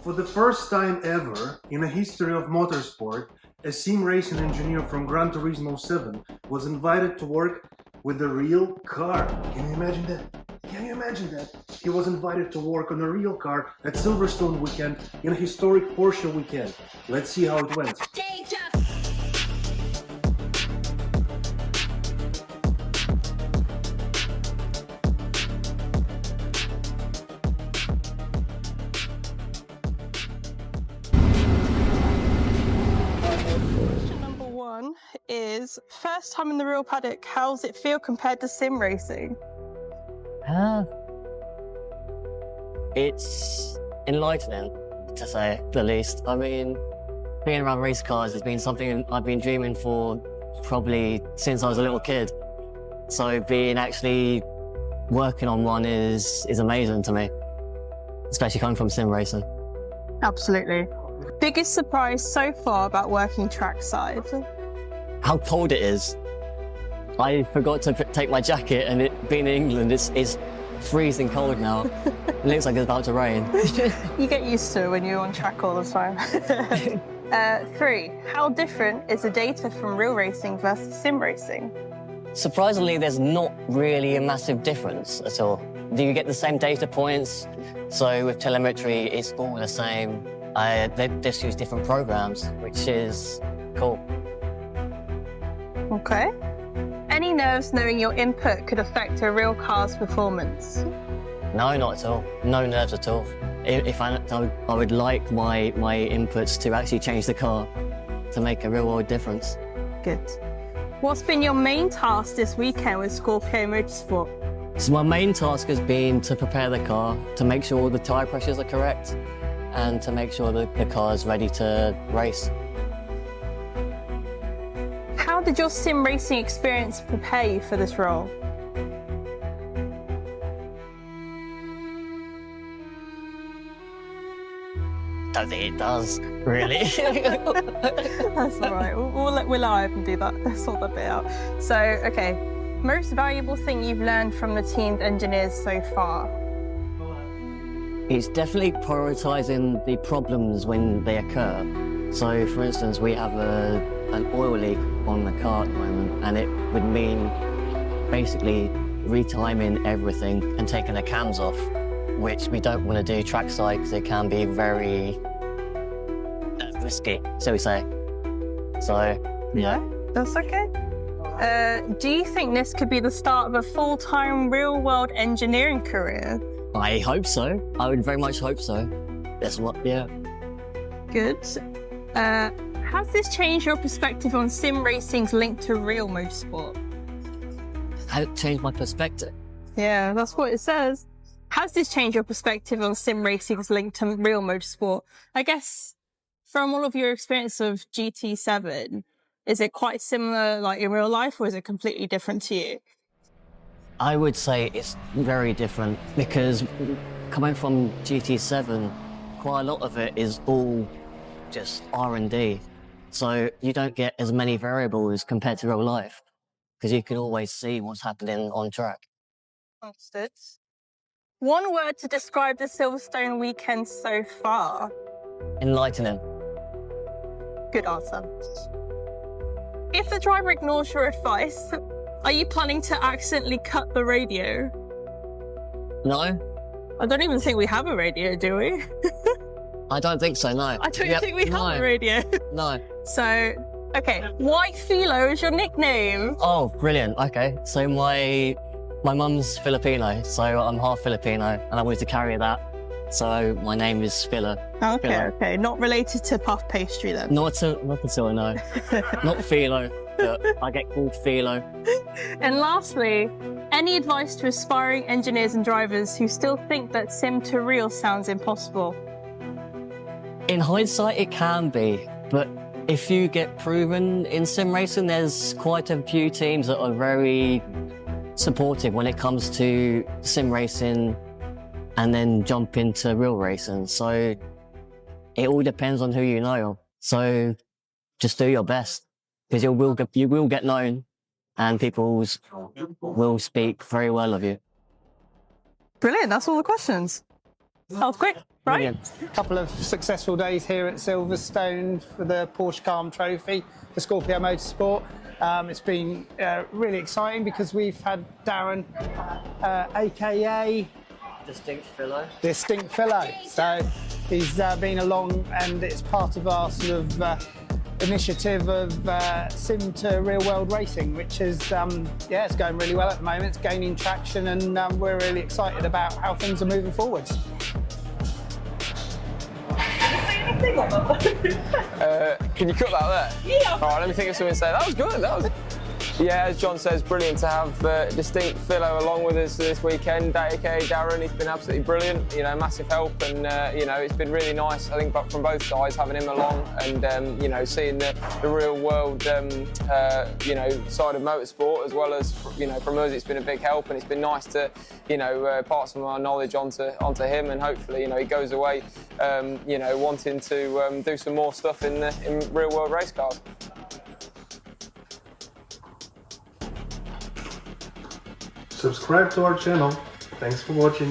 For the first time ever in the history of motorsport, a sim racing engineer from Gran Turismo 7 was invited to work with a real car. Can you imagine that? Can you imagine that? He was invited to work on a real car at Silverstone weekend in a historic Porsche weekend. Let's see how it went. Is first time in the real paddock, how's it feel compared to sim racing? It's enlightening, to say the least. I mean, being around race cars has been something I've been dreaming for probably since I was a little kid. So being actually working on one is amazing to me, especially coming from sim racing. Absolutely. Biggest surprise so far about working trackside? How cold it is. I forgot to take my jacket, and it being in England, it's freezing cold now. It looks like it's about to rain. You get used to it when you're on track all the time. 3, how different is the data from real racing versus sim racing? Surprisingly, there's not really a massive difference at all. Do you get the same data points? So with telemetry, it's all the same. They just use different programs, which is cool. Okay. Any nerves knowing your input could affect a real car's performance? No, not at all. No nerves at all. If I would like my inputs to actually change the car to make a real world difference. Good. What's been your main task this weekend with Scorpio Motorsport? So my main task has been to prepare the car, to make sure all the tyre pressures are correct, and to make sure that the car is ready to race. How did your sim racing experience prepare you for this role? Don't think it does, really. That's all right. We'll allow him to do that. Sort that bit out. So, okay. Most valuable thing you've learned from the team's engineers so far? It's definitely prioritising the problems when they occur. So, for instance, we have an oil leak on the car at the moment, and it would mean basically retiming everything and taking the cams off, which we don't want to do trackside because it can be very risky, shall we say. So, yeah. That's okay. Do you think this could be the start of a full-time real-world engineering career? I hope so. I would very much hope so. That's what, yeah. Good. Has this changed your perspective on sim racing's link to real motorsport? Has it changed my perspective? Yeah, that's what it says. Has this changed your perspective on sim racing's link to real motorsport? I guess from all of your experience of GT7, is it quite similar like in real life, or is it completely different to you? I would say it's very different because coming from GT7, quite a lot of it is all just R&D. So you don't get as many variables compared to real life because you can always see what's happening on track. Understood. One word to describe the Silverstone weekend so far? Enlightening. Good answer. If the driver ignores your advice, are you planning to accidentally cut the radio? No. I don't even think we have a radio, do we? I don't think so, no. I don't think we have a radio. No. So, okay, why Filo is your nickname? Oh, brilliant. Okay. So my mum's Filipino, so I'm half Filipino, and I wanted to carry that. So my name is Filo. Okay, Filo. okay. Not related to puff pastry then? Not at all, no. Not Filo, but I get called Filo. And lastly, any advice to aspiring engineers and drivers who still think that sim to real sounds impossible? In hindsight, it can be, but if you get proven in sim racing, there's quite a few teams that are very supportive when it comes to sim racing and then jump into real racing. So it all depends on who you know. So just do your best because you will get known and people will speak very well of you. Brilliant. That's all the questions. That was quick. Right. A couple of successful days here at Silverstone for the Porsche Carm Trophy for Scorpio Motorsport. It's been really exciting because we've had Darren, aka Distinct Filo. Distinct Filo. So he's been along, and it's part of our sort of initiative of sim to real world racing, which is it's going really well at the moment. It's gaining traction, and we're really excited about how things are moving forwards. Can you cut that there? Yeah. All right, let me think of something to say. That was good. Yeah, as John says, brilliant to have Distinct Filo along with us this weekend. aka Darren, he's been absolutely brilliant. You know, massive help, and you know, it's been really nice. I think from both sides having him along, and you know, seeing the real world, you know, side of motorsport, as well as from us, it's been a big help, and it's been nice to pass some of our knowledge onto him, and hopefully he goes away wanting to do some more stuff in real world race cars. Subscribe to our channel. Thanks for watching.